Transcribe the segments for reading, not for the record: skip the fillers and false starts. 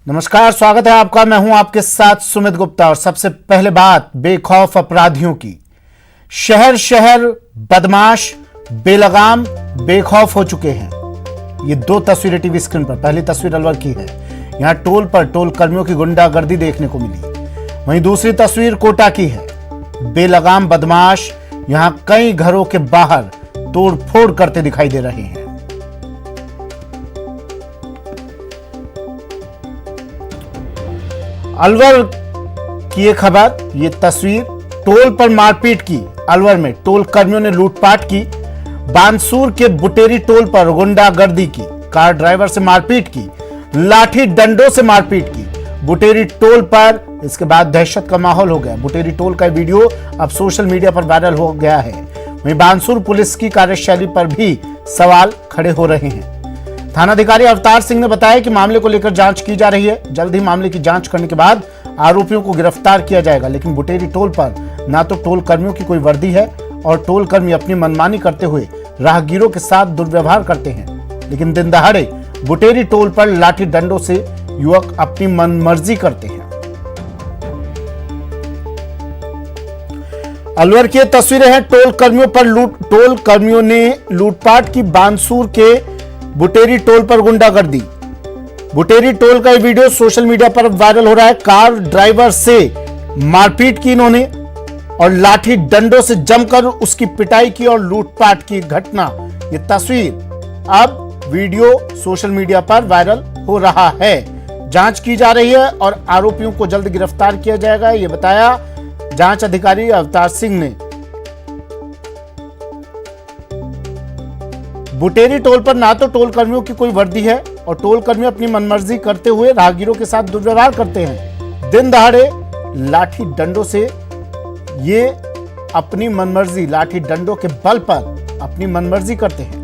नमस्कार, स्वागत है आपका। मैं हूं आपके साथ सुमित गुप्ता। और सबसे पहले बात बेखौफ अपराधियों की। शहर शहर बदमाश बेलगाम बेखौफ हो चुके हैं। ये दो तस्वीरें टीवी स्क्रीन पर। पहली तस्वीर अलवर की है। यहां टोल पर टोल कर्मियों की गुंडागर्दी देखने को मिली। वहीं दूसरी तस्वीर कोटा की है। बेलगाम बदमाश यहां कई घरों के बाहर तोड़फोड़ करते दिखाई दे रहे हैं। अलवर की ये खबर, ये तस्वीर टोल पर मारपीट की। अलवर में टोल कर्मियों ने लूटपाट की। बानसूर के बुटेरी टोल पर गुंडागर्दी की। कार ड्राइवर से मारपीट की। लाठी डंडों से मारपीट की बुटेरी टोल पर। इसके बाद दहशत का माहौल हो गया। बुटेरी टोल का वीडियो अब सोशल मीडिया पर वायरल हो गया है। वहीं बानसूर पुलिस की कार्यशैली पर भी सवाल खड़े हो रहे हैं। थानाधिकारी अवतार सिंह ने बताया कि मामले को लेकर जांच की जा रही है। जल्द ही मामले की जांच करने के बाद आरोपियों को गिरफ्तार किया जाएगा। लेकिन बुटेरी टोल पर ना तो टोल कर्मियों की कोई वर्दी है और टोल कर्मी अपनी मनमानी करते हुए राहगीरों के साथ दुर्व्यवहार करते हैं। लेकिन दिन दहाड़े बुटेरी टोल पर लाठी डंडों से युवक अपनी मनमर्जी करते हैं। अलवर की तस्वीरें हैं। टोल कर्मियों ने लूटपाट की। बानसूर के बुटेरी टोल पर गुंडागर्दी। बुटेरी टोल का वीडियो सोशल मीडिया पर वायरल हो रहा है। कार ड्राइवर से मारपीट की इन्होंने और लाठी डंडों से जमकर उसकी पिटाई की और लूटपाट की घटना। ये तस्वीर अब वीडियो सोशल मीडिया पर वायरल हो रहा है। जांच की जा रही है और आरोपियों को जल्द गिरफ्तार किया जाएगा, ये बताया जांच अधिकारी अवतार सिंह ने। बुटेरी टोल पर ना तो टोल कर्मियों की कोई वर्दी है और टोल कर्मी अपनी मनमर्जी करते हुए राहगीरों के साथ दुर्व्यवहार करते हैं। दिन दहाड़े लाठी डंडों से ये अपनी मनमर्जी, लाठी डंडों के बल पर अपनी मनमर्जी करते हैं।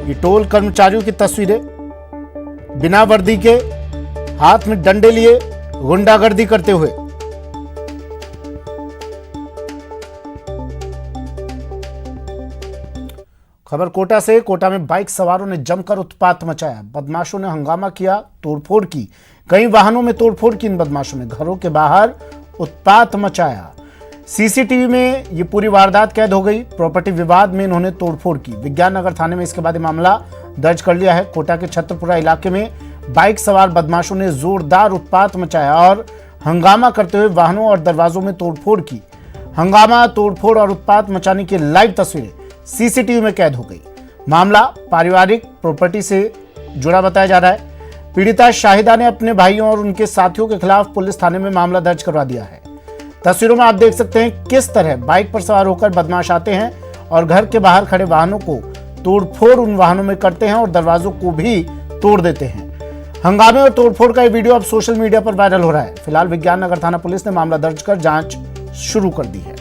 ये टोल कर्मचारियों की तस्वीरें बिना वर्दी के, हाथ में डंडे लिए गुंडागर्दी करते हुए। खबर कोटा से। कोटा में बाइक सवारों ने जमकर उत्पात मचाया। बदमाशों ने हंगामा किया, तोड़फोड़ की। कई वाहनों में तोड़फोड़ की इन बदमाशों ने। घरों के बाहर उत्पात मचाया। सीसीटीवी में ये पूरी वारदात कैद हो गई। प्रॉपर्टी विवाद में इन्होंने तोड़फोड़ की। विज्ञान नगर थाने में इसके बाद मामला दर्ज कर लिया है। कोटा के छत्रपुरा इलाके में बाइक सवार बदमाशों ने जोरदार उत्पात मचाया और हंगामा करते हुए वाहनों और दरवाजों में तोड़फोड़ की। हंगामा, तोड़फोड़ और उत्पात मचाने की लाइव तस्वीरें सीसीटीवी में कैद हो गई। मामला पारिवारिक प्रॉपर्टी से जुड़ा बताया जा रहा है। पीड़िता शाहिदा ने अपने भाइयों और उनके साथियों के खिलाफ पुलिस थाने में मामला दर्ज करवा दिया है। तस्वीरों में आप देख सकते हैं किस तरह बाइक पर सवार होकर बदमाश आते हैं और घर के बाहर खड़े वाहनों को तोड़फोड़ उन वाहनों में करते हैं और दरवाजों को भी तोड़ देते हैं। हंगामे और तोड़फोड़ का वीडियो अब सोशल मीडिया पर वायरल हो रहा है। फिलहाल विज्ञान नगर थाना पुलिस ने मामला दर्ज कर जांच शुरू कर दी है।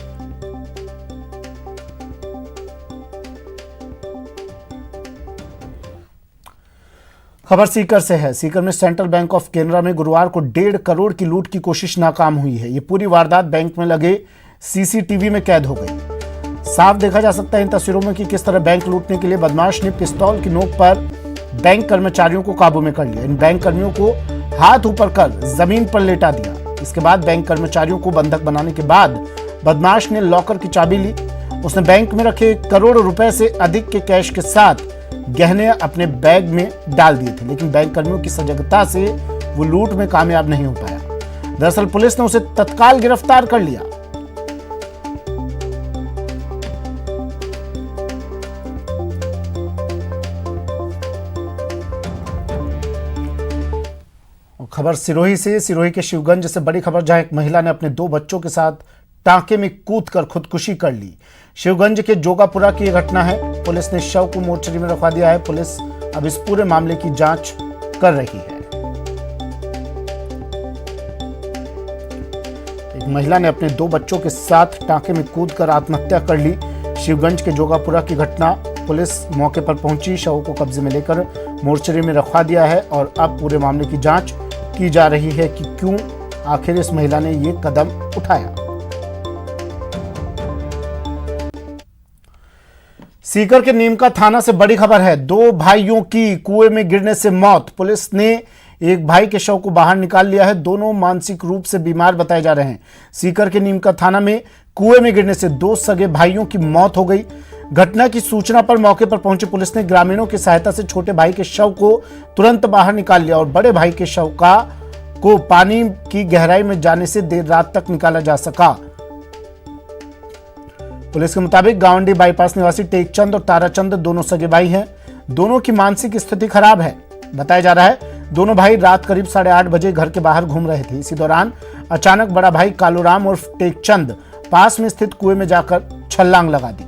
खबर सीकर से है। सीकर में सेंट्रल बैंक ऑफ कैनरा में गुरुवार को 1.5 करोड़ की लूट की कोशिश नाकाम हुई है। ये पूरी वारदात बैंक में लगे सीसीटीवी में कैद हो गई। साफ देखा जा सकता है इन तस्वीरों में कि किस तरह बैंक लूटने के लिए बदमाश ने पिस्तौल की नोक पर बैंक कर्मचारियों को काबू में कर लिया। इन बैंक कर्मियों को हाथ ऊपर कर जमीन पर लेटा दिया। इसके बाद बैंक कर्मचारियों को बंधक बनाने के बाद बदमाश ने लॉकर की चाबी ली। उसने बैंक में रखे 1 करोड़ रुपए से अधिक के कैश के साथ गहने अपने बैग में डाल दिए थे। लेकिन बैंक कर्मियों की सजगता से वो लूट में कामयाब नहीं हो पाया। दरअसल पुलिस ने उसे तत्काल गिरफ्तार कर लिया। खबर सिरोही से। सिरोही के शिवगंज से बड़ी खबर, जहां एक महिला ने अपने 2 बच्चों के साथ टांके में कूदकर खुदकुशी कर ली। शिवगंज के जोगापुरा की यह घटना है। पुलिस ने शव को मोर्चरी में रखवा दिया है। पुलिस अब इस पूरे मामले की जांच कर रही है। एक महिला ने अपने 2 बच्चों के साथ टांके में कूदकर आत्महत्या कर ली। शिवगंज के जोगापुरा की घटना। पुलिस मौके पर पहुंची, शव को कब्जे में लेकर मोर्चरी में रखवा दिया है और अब पूरे मामले की जांच की जा रही है कि क्यों आखिर इस महिला ने ये कदम उठाया। सीकर के नीमका थाना से बड़ी खबर है। दो भाइयों की कुएं में गिरने से मौत। पुलिस ने एक भाई के शव को बाहर निकाल लिया है। दोनों मानसिक रूप से बीमार बताए जा रहे हैं। सीकर के नीमका थाना में कुएं में गिरने से दो सगे भाइयों की मौत हो गई। घटना की सूचना पर मौके पर पहुंची पुलिस ने ग्रामीणों की सहायता से छोटे भाई के शव को तुरंत बाहर निकाल लिया और बड़े भाई के शव को पानी की गहराई में जाने से देर रात तक निकाला जा सका। पुलिस के मुताबिक गावंडी बाईपास निवासी टेकचंद और ताराचंद दोनों सगे भाई हैं। दोनों की मानसिक स्थिति खराब है। बताया जा रहा है दोनों भाई रात करीब 8:30 बजे घर के बाहर घूम रहे थे। इसी दौरान अचानक बड़ा भाई कालूराम उर्फ टेकचंद पास में स्थित कुएं में जाकर छलांग लगा दी।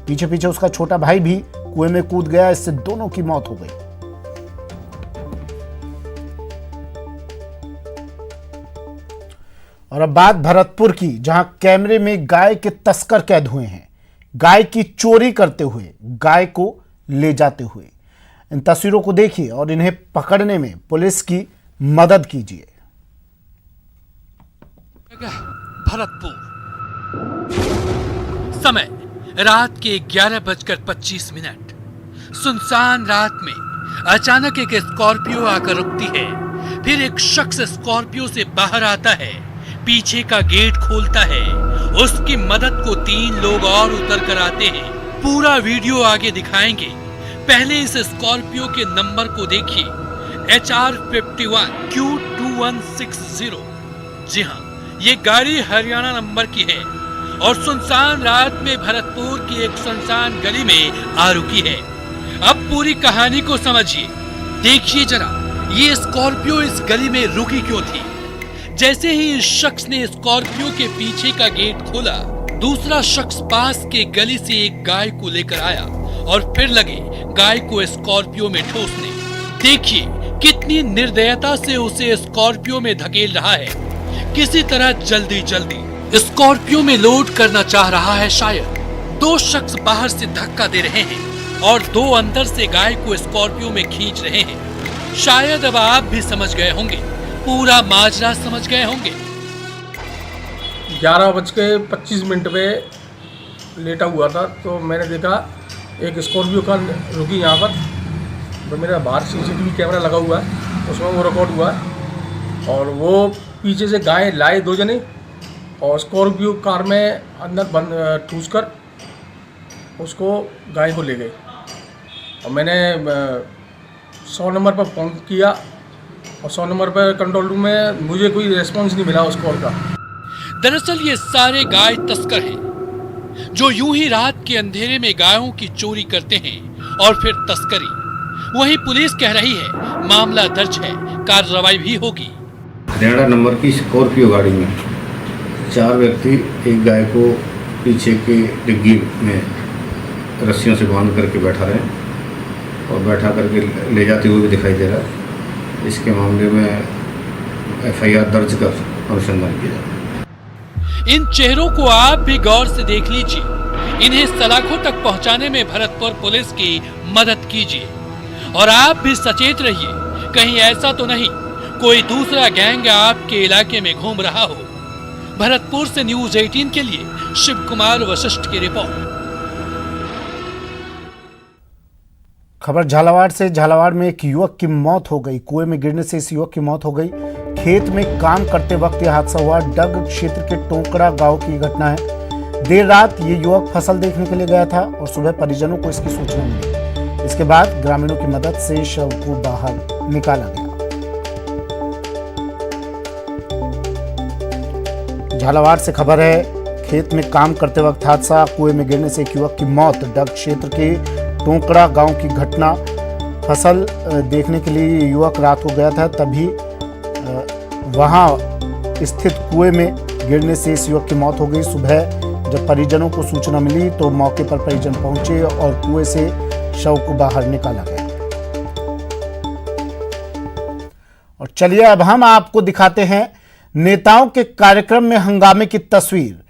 पीछे पीछे उसका छोटा भाई भी कुएं में कूद गया। इससे दोनों की मौत हो गई। और अब बात भरतपुर की, जहां कैमरे में गाय के तस्कर कैद हुए हैं। गाय की चोरी करते हुए, गाय को ले जाते हुए। इन तस्वीरों को देखिए और इन्हें पकड़ने में पुलिस की मदद कीजिए। भरतपुर, समय रात के 11:25। सुनसान रात में अचानक एक स्कॉर्पियो आकर रुकती है। फिर एक शख्स स्कॉर्पियो से बाहर आता है, पीछे का गेट खोलता है। उसकी मदद को 3 लोग और उतर कर आते हैं। पूरा वीडियो आगे दिखाएंगे। पहले इस स्कॉर्पियो के नंबर को देखिए, HR51Q2160। जी हाँ, ये गाड़ी हरियाणा नंबर की है और सुनसान रात में भरतपुर की एक सुनसान गली में आ रुकी है। अब पूरी कहानी को समझिए। देखिए जरा, ये स्कॉर्पियो इस गली में रुकी क्यों थी। जैसे ही इस शख्स ने स्कॉर्पियो के पीछे का गेट खोला, दूसरा शख्स पास के गली से एक गाय को लेकर आया और फिर लगे गाय को स्कॉर्पियो में ठोसने। देखिए कितनी निर्दयता से उसे स्कॉर्पियो में धकेल रहा है। किसी तरह जल्दी जल्दी स्कॉर्पियो में लोड करना चाह रहा है शायद। 2 शख्स बाहर से धक्का दे रहे हैं और 2 अंदर से गाय को स्कॉर्पियो में खींच रहे हैं। शायद अब आप भी समझ गए होंगे, पूरा माजरा समझ गए होंगे। 11:25 पे लेटा हुआ था तो मैंने देखा एक स्कॉर्पियो का रुकी यहाँ पर। तो मेरा बाहर CCTV कैमरा लगा हुआ है, उसमें वो रिकॉर्ड हुआ है। और वो पीछे से गाय लाए 2 जने और स्कॉर्पियो कार में अंदर बंद ठूस कर उसको गाय को ले गए। और मैंने 100 नंबर पर फ़ोन किया और 100 नंबर पर कंट्रोल रूम में मुझे कोई रिस्पॉन्स नहीं मिला उस कॉल का। दरअसल ये सारे गाय तस्कर हैं जो यूं ही रात के अंधेरे में गायों की चोरी करते हैं और फिर तस्करी। वहीं पुलिस कह रही है मामला दर्ज है, कार्रवाई भी होगी। हरियाणा नंबर की स्कॉर्पियो गाड़ी में 4 व्यक्ति एक गाय को पीछे के डिग्गी में रस्सियों से बांध करके बैठा रहे और बैठा करके ले जाते हुए भी दिखाई दे रहा है। इसके मामले में FIR दर्ज कर अनुसंधान किया जाए। इन चेहरों को आप भी गौर से देख लीजिए। इन्हें सलाखों तक पहुंचाने में भरतपुर पुलिस की मदद कीजिए और आप भी सचेत रहिए, कहीं ऐसा तो नहीं कोई दूसरा गैंग आपके इलाके में घूम रहा हो। भरतपुर से न्यूज़ 18 के लिए शिव कुमार वशिष्ठ की रिपोर्ट। खबर झालावाड़ से। झालावाड़ में एक युवक की मौत हो गई। कुएं में गिरने से इस युवक की मौत हो गई। खेत में काम करते वक्त यह हादसा हुआ। डग क्षेत्र के टोंकड़ा गांव की घटना है। देर रात ये युवक फसल देखने के लिए गया था और सुबह परिजनों को इसकी सूचना मिली। इसके बाद ग्रामीणों की मदद से शव को बाहर निकाला गया। झालावाड़ से खबर है, खेत में काम करते वक्त हादसा, कुएं में गिरने से एक युवक की मौत। डग क्षेत्र के टोंकड़ा गांव की घटना। फसल देखने के लिए युवक रात को गया था, तभी वहां स्थित कुएं में गिरने से इस युवक की मौत हो गई। सुबह जब परिजनों को सूचना मिली तो मौके पर परिजन पहुंचे और कुएं से शव को बाहर निकाला गया। और चलिए अब हम आपको दिखाते हैं नेताओं के कार्यक्रम में हंगामे की तस्वीर।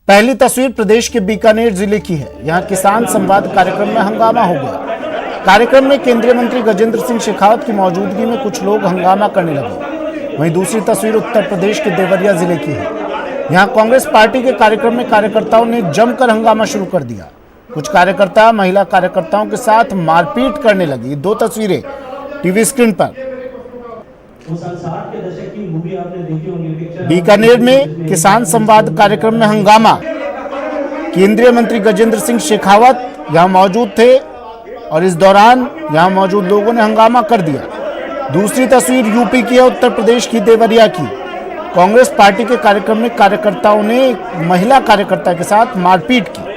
पहली तस्वीर प्रदेश के बीकानेर जिले की है। यहां किसान संवाद कार्यक्रम में हंगामा हो गया। कार्यक्रम में केंद्रीय मंत्री गजेंद्र सिंह शेखावत की मौजूदगी में कुछ लोग हंगामा करने लगे। वहीं दूसरी तस्वीर उत्तर प्रदेश के देवरिया जिले की है। यहां कांग्रेस पार्टी के कार्यक्रम में कार्यकर्ताओं ने जमकर हंगामा शुरू कर दिया। कुछ कार्यकर्ता महिला कार्यकर्ताओं के साथ मारपीट करने लगी। 2 तस्वीरें टीवी स्क्रीन पर। बीकानेर में किसान संवाद कार्यक्रम में हंगामा। केंद्रीय मंत्री गजेंद्र सिंह शेखावत यहां मौजूद थे और इस दौरान यहां मौजूद लोगों ने हंगामा कर दिया। दूसरी तस्वीर यूपी की है, उत्तर प्रदेश की देवरिया की। कांग्रेस पार्टी के कार्यक्रम में कार्यकर्ताओं ने एक महिला कार्यकर्ता के साथ मारपीट की।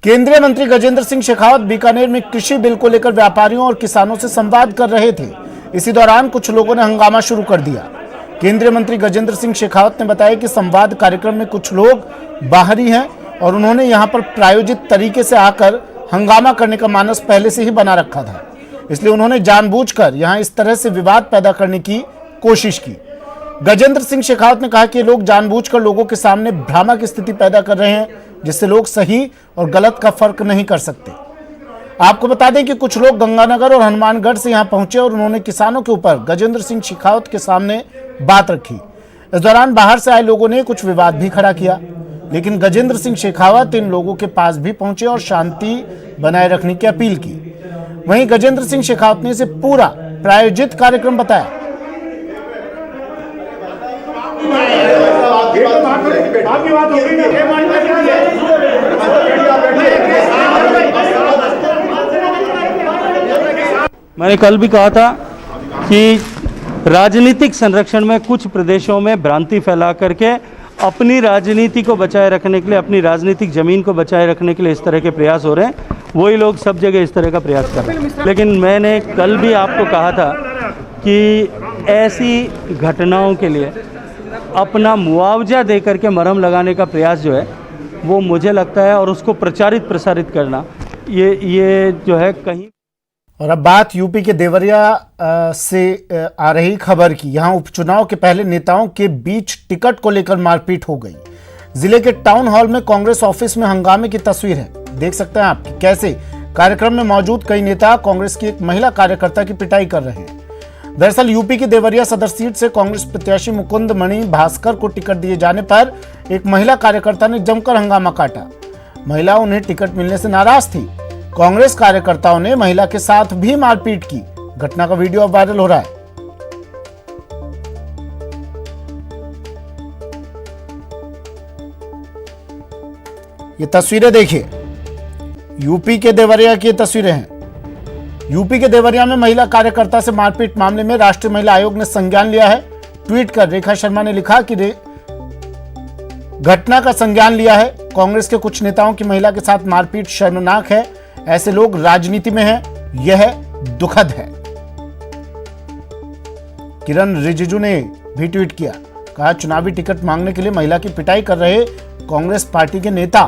केंद्रीय मंत्री गजेंद्र सिंह शेखावत बीकानेर में कृषि बिल को लेकर व्यापारियों और किसानों से संवाद कर रहे थे। इसी दौरान कुछ लोगों ने हंगामा शुरू कर दिया। केंद्रीय मंत्री गजेंद्र सिंह शेखावत ने बताया कि संवाद कार्यक्रम में कुछ लोग बाहरी हैं और उन्होंने यहां पर प्रायोजित तरीके से आकर हंगामा करने का मानस पहले से ही बना रखा था, इसलिए उन्होंने जानबूझकर यहां इस तरह से विवाद पैदा करने की कोशिश की। गजेंद्र सिंह शेखावत ने कहा कि लोग जानबूझकर लोगों के सामने भ्रामक स्थिति पैदा कर रहे हैं, जिससे लोग सही और गलत का फर्क नहीं कर सकते। आपको बता दें कि कुछ लोग गंगानगर और हनुमानगढ़ से यहां पहुंचे और उन्होंने किसानों के ऊपर गजेंद्र सिंह शेखावत के सामने बात रखी। इस दौरान बाहर से आए लोगों ने कुछ विवाद भी खड़ा किया, लेकिन गजेंद्र सिंह शेखावत इन लोगों के पास भी पहुंचे और शांति बनाए रखने की अपील की। वहीं गजेंद्र सिंह शेखावत ने इसे पूरा प्रायोजित कार्यक्रम बताया। मैंने कल भी कहा था कि राजनीतिक संरक्षण में कुछ प्रदेशों में भ्रांति फैला करके अपनी राजनीति को बचाए रखने के लिए, अपनी राजनीतिक जमीन को बचाए रखने के लिए इस तरह के प्रयास हो रहे हैं। वही लोग सब जगह इस तरह का प्रयास कर रहे हैं। लेकिन मैंने कल भी आपको कहा था कि ऐसी घटनाओं के लिए अपना मुआवजा दे करके मरहम लगाने का प्रयास जो है वो मुझे लगता है, और उसको प्रचारित प्रसारित करना ये जो है कहीं। और अब बात यूपी के देवरिया से आ रही खबर की। यहां उपचुनाव के पहले नेताओं के बीच टिकट को लेकर मारपीट हो गई। जिले के टाउन हॉल में कांग्रेस ऑफिस में हंगामे की तस्वीर है, देख सकते हैं आप कैसे कार्यक्रम में मौजूद कई नेता कांग्रेस की एक महिला कार्यकर्ता की पिटाई कर रहे हैं। दरअसल यूपी की देवरिया सदर सीट से कांग्रेस प्रत्याशी मुकुंद मणि भास्कर को टिकट दिए जाने पर एक महिला कार्यकर्ता ने जमकर हंगामा काटा। महिला उन्हें टिकट मिलने से नाराज थी। कांग्रेस कार्यकर्ताओं ने महिला के साथ भी मारपीट की। घटना का वीडियो अब वायरल हो रहा है। ये तस्वीरें देखिए, यूपी के देवरिया की तस्वीरें हैं। यूपी के देवरिया में महिला कार्यकर्ता से मारपीट मामले में राष्ट्रीय महिला आयोग ने संज्ञान लिया है। ट्वीट कर रेखा शर्मा ने लिखा कि घटना का संज्ञान लिया है। कांग्रेस के कुछ नेताओं की महिला के साथ मारपीट शर्मनाक है। ऐसे लोग राजनीति में हैं, यह दुखद है। किरण रिजिजू ने भी ट्वीट किया, कहा चुनावी टिकट मांगने के लिए महिला की पिटाई कर रहे कांग्रेस पार्टी के नेता।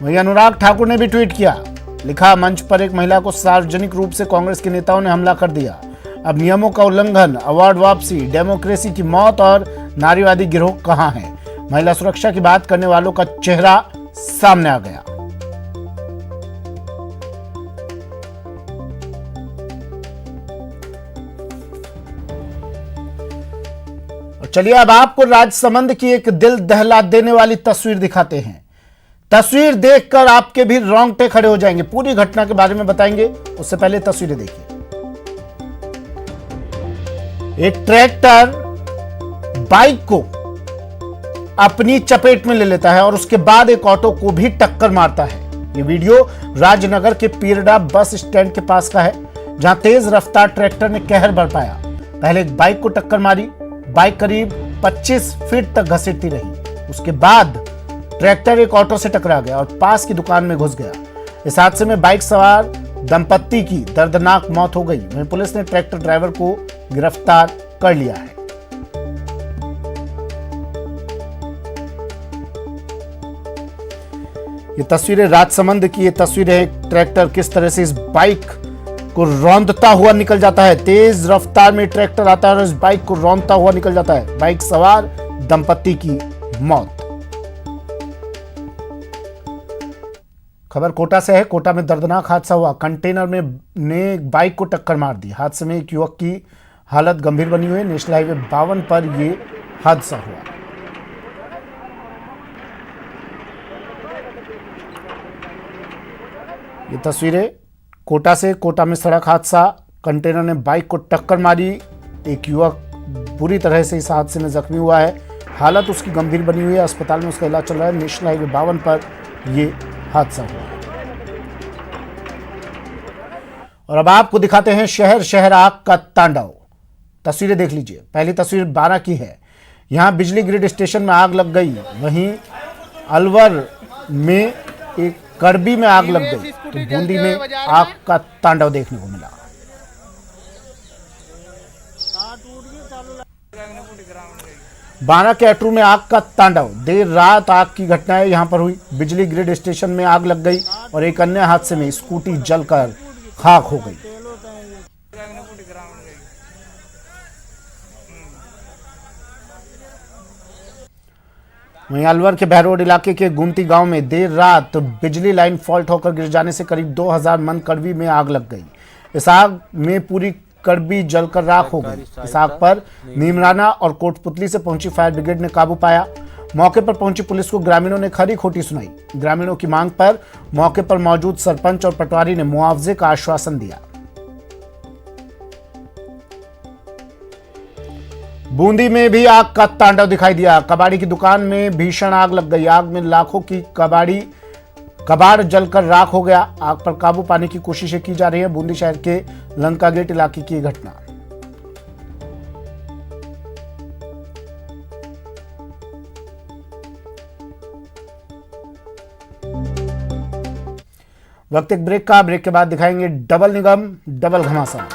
वहीं अनुराग ठाकुर ने भी ट्वीट किया, लिखा मंच पर एक महिला को सार्वजनिक रूप से कांग्रेस के नेताओं ने हमला कर दिया। अब नियमों का उल्लंघन, अवार्ड वापसी, डेमोक्रेसी की मौत और नारीवादी गिरोह कहां है? महिला सुरक्षा की बात करने वालों का चेहरा सामने आ गया। और चलिए अब आपको राजसमंद की एक दिल दहला देने वाली तस्वीर दिखाते हैं। तस्वीर देखकर आपके भी रोंगटे खड़े हो जाएंगे। पूरी घटना के बारे में बताएंगे, उससे पहले तस्वीरें देखिए। एक ट्रैक्टर बाइक को अपनी चपेट में ले लेता है और उसके बाद एक ऑटो को भी टक्कर मारता है। यह वीडियो राजनगर के पीरडा बस स्टैंड के पास का है, जहां तेज रफ्तार ट्रैक्टर ने कहर बरपाया। पहले एक बाइक को टक्कर मारी, बाइक करीब 25 फीट तक घसीटती रही। उसके बाद ट्रैक्टर एक ऑटो से टकरा गया और पास की दुकान में घुस गया। इस हादसे में बाइक सवार दंपत्ति की दर्दनाक मौत हो गई। वहीं पुलिस ने ट्रैक्टर ड्राइवर को गिरफ्तार कर लिया है। ये तस्वीरें राजसमंद की, ये तस्वीरें ट्रैक्टर किस तरह से इस बाइक को रौंदता हुआ निकल जाता है। तेज रफ्तार में ट्रैक्टर आता है और इस बाइक को रौंदता हुआ निकल जाता है। बाइक सवार दंपत्ति की मौत। खबर कोटा से है। कोटा में दर्दनाक हादसा हुआ। कंटेनर में ने एक बाइक को टक्कर मार दी। हादसे में एक युवक की हालत गंभीर बनी हुई है। नेशनल हाईवे 52 पर ये हादसा हुआ। ये तस्वीरें कोटा से। कोटा में सड़क हादसा, कंटेनर ने बाइक को टक्कर मारी। एक युवक बुरी तरह से इस हादसे में जख्मी हुआ है। हालत उसकी गंभीर बनी हुई है। अस्पताल में उसका इलाज चल रहा है। नेशनल हाईवे 52 पर ये हादसा हुआ है। और अब आपको दिखाते हैं शहर शहर आग का तांडव। तस्वीरें देख लीजिए। पहली तस्वीर 12 की है। यहां बिजली ग्रिड स्टेशन में आग लग गई। वहीं अलवर में एक करबी में आग लग गई तो बूंदी में आग का तांडव देखने को मिला। बारा के अटरू में आग का तांडव। देर रात आग की घटनाएं यहां पर हुई। बिजली ग्रिड स्टेशन में आग लग गई और एक अन्य हादसे में स्कूटी जलकर खाक हो गई। वहीं अलवर के बहरोड इलाके के गुमती गांव में देर रात बिजली लाइन फॉल्ट होकर गिर जाने से करीब 2000 मन कड़वी में आग लग गई। इस आग में पूरी कड़बी जलकर राख हो गई। इस आग पर नीमराना और कोटपुतली से पहुंची फायर ब्रिगेड ने काबू पाया। मौके पर पहुंची पुलिस को ग्रामीणों ने खरी खोटी सुनाई। ग्रामीणों की मांग पर मौके पर मौजूद सरपंच और पटवारी ने मुआवजे का आश्वासन दिया। बूंदी में भी आग का तांडव दिखाई दिया। कबाड़ी की दुकान में भीषण आग लग गई। आग में लाखों की कबाड़ जलकर राख हो गया। आग पर काबू पाने की कोशिशें की जा रही है। बूंदी शहर के लंका गेट इलाके की घटना। वक्त एक ब्रेक का। ब्रेक के बाद दिखाएंगे डबल निगम डबल घमासान।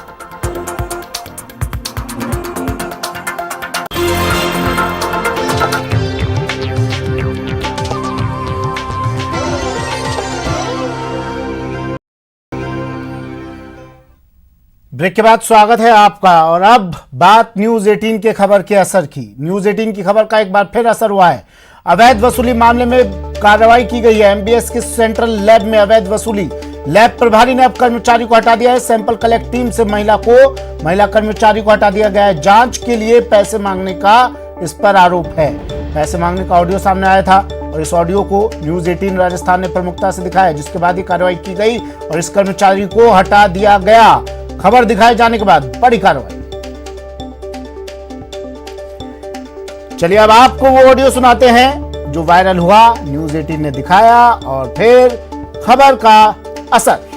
ब्रेक के बाद स्वागत है आपका। और अब बात न्यूज 18 के खबर के असर की। न्यूज 18 की खबर का एक बार फिर असर हुआ है। अवैध वसूली मामले में कार्रवाई की गई है। एमबीएस के सेंट्रल लैब में अवैध वसूली। लैब प्रभारी ने अब कर्मचारी को हटा दिया है। सैंपल कलेक्ट टीम से महिला कर्मचारी को हटा दिया गया है। जांच के लिए पैसे मांगने का इस पर आरोप है। पैसे मांगने का ऑडियो सामने आया था और इस ऑडियो को न्यूज 18 राजस्थान ने प्रमुखता से दिखाया, जिसके बाद ही कार्रवाई की गई और इस कर्मचारी को हटा दिया गया। खबर दिखाए जाने के बाद बड़ी कार्रवाई। चलिए अब आपको वो ऑडियो सुनाते हैं जो वायरल हुआ, न्यूज 18 ने दिखाया और फिर खबर का असर।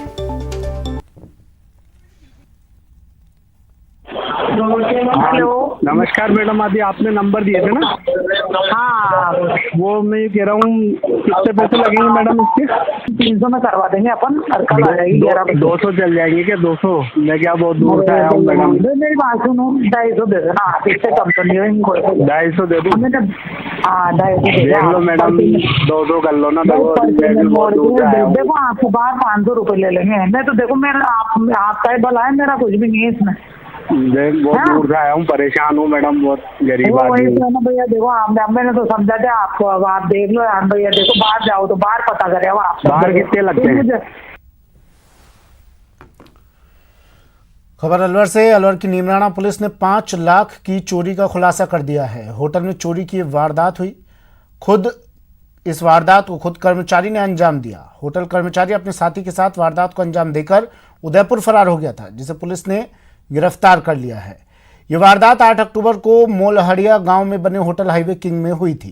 हेलो, नमस्कार मैडम, अभी आपने नंबर दिए थे ना? हाँ वो मैं ये कह रहा हूँ, कितने पैसे लगेंगे मैडम इसके? 300 में करवा देंगे अपन और कल आ जाएगी 11 बजे। 200 चल जाएंगे क्या? 200? मैं क्या बहुत दूर से आया हूँ मैडम। मेरी बात सुनो, 250 दे देना, इससे कम तो नहीं होंगे कोई। 250 दे दूँ? हाँ 250 देख लो मैडम, 200 कर लो ना। देखो आपको बाहर 500 रुपए ले लेंगे। मैं तो देखो मेरा आपका ही भला है, मेरा कुछ भी नहीं है इसमें। बहुत दूर से आया हूँ, परेशान हूँ मैडम, बहुत गरीब आदमी हूँ। ना भैया देखो, मैंने तो समझा था आपको। अब आप देख लो यार भैया, देखो बाहर जाओ तो बाहर पता करे। अब आप बाहर कितने लगते हैं? खबर अलवर से। अलवर की नीमराना पुलिस ने 5 लाख की चोरी का खुलासा कर दिया है। होटल में चोरी की वारदात हुई। इस वारदात को खुद कर्मचारी ने अंजाम दिया। होटल कर्मचारी अपने साथी के साथ वारदात को अंजाम देकर उदयपुर फरार हो गया था, जिसे पुलिस ने गिरफ्तार कर लिया है। यह वारदात 8 अक्टूबर को मोलहड़िया गांव में बने होटल हाईवे किंग में हुई थी।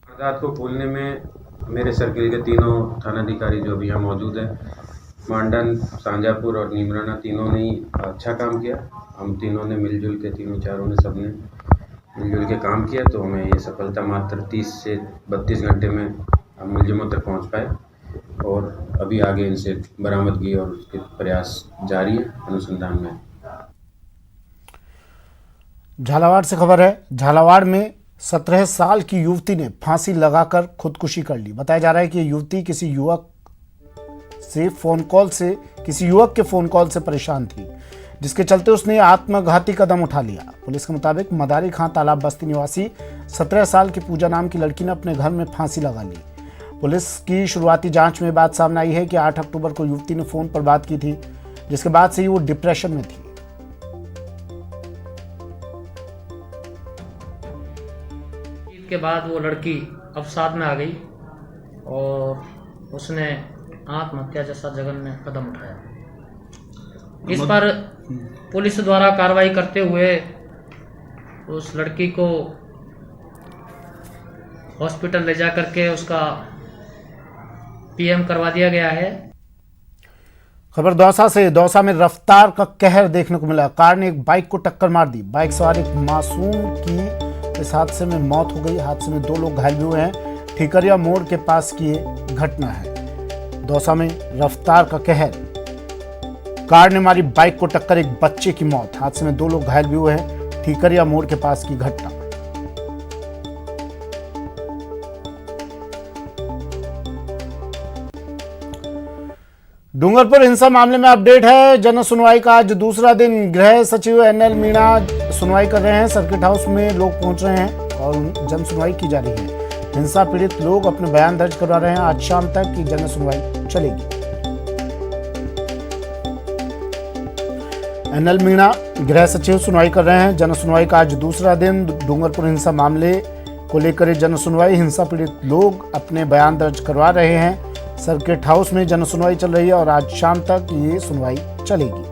वारदात को खोलने में मेरे सर्किल के तीनों थानाधिकारी जो भी यहाँ मौजूद हैं, मांडन, सांजापुर और नीमराना, तीनों ने अच्छा काम किया। हम तीनों ने मिलजुल के, तीनों चारों ने, सबने मिलजुल के काम किया, तो हमें ये सफलता मात्र 30 से 32 घंटे में हम मुलजिमों तक पहुँच पाए और अभी आगे इनसे बरामदगी और उसके प्रयास जारी है, अनुसंधान में। झालावाड़ से खबर है। झालावाड़ में 17 साल की युवती ने फांसी लगाकर खुदकुशी कर ली। बताया जा रहा है कि युवती किसी युवक के फोन कॉल से परेशान थी, जिसके चलते उसने आत्मघाती कदम उठा लिया। पुलिस के मुताबिक मदारी खां तालाब बस्ती निवासी 17 साल की पूजा नाम की लड़की ने अपने घर में फांसी लगा ली। पुलिस की शुरुआती जांच में बात सामने आई है कि 8 अक्टूबर को युवती ने फोन पर बात की थी, जिसके बाद से ही वो डिप्रेशन में थी। ईद के बाद वो लड़की अवसाद में आ गई और उसने आत्महत्या जैसा जघन्य कदम उठाया। इस पर पुलिस द्वारा कार्रवाई करते हुए उस लड़की को हॉस्पिटल ले जा करके उसका पीएम करवा दिया गया है। खबर दौसा से। दौसा में रफ्तार का कहर देखने को मिला। कार ने एक बाइक को टक्कर मार दी। बाइक सवार एक मासूम की इस हादसे में मौत हो गई। हादसे में 2 लोग घायल भी हुए हैं। ठीकरिया मोड़ के पास की ये घटना है। दौसा में रफ्तार का कहर। कार ने मारी बाइक को टक्कर, एक बच्चे की मौत। हादसे में 2 लोग घायल भी हुए हैं। ठीकरिया मोड़ के पास की घटना। डूंगरपुर हिंसा मामले में अपडेट है। जन सुनवाई का आज दूसरा दिन। गृह सचिव एनएल मीणा सुनवाई कर रहे हैं। सर्किट हाउस में लोग पहुंच रहे हैं और जन सुनवाई की जा रही है। हिंसा पीड़ित लोग अपने बयान दर्ज करवा रहे हैं। आज शाम तक की जन सुनवाई चलेगी। एनएल मीणा गृह सचिव सुनवाई कर रहे हैं। जन सुनवाई का आज दूसरा दिन। डूंगरपुर हिंसा मामले को लेकर जन सुनवाई। हिंसा पीड़ित लोग अपने बयान दर्ज करवा रहे हैं। सर्किट हाउस में जन सुनवाई चल रही है और आज शाम तक ये सुनवाई चलेगी।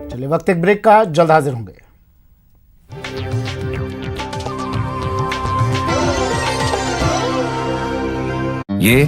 चलिए वक्त एक ब्रेक का, जल्द हाजिर होंगे। ये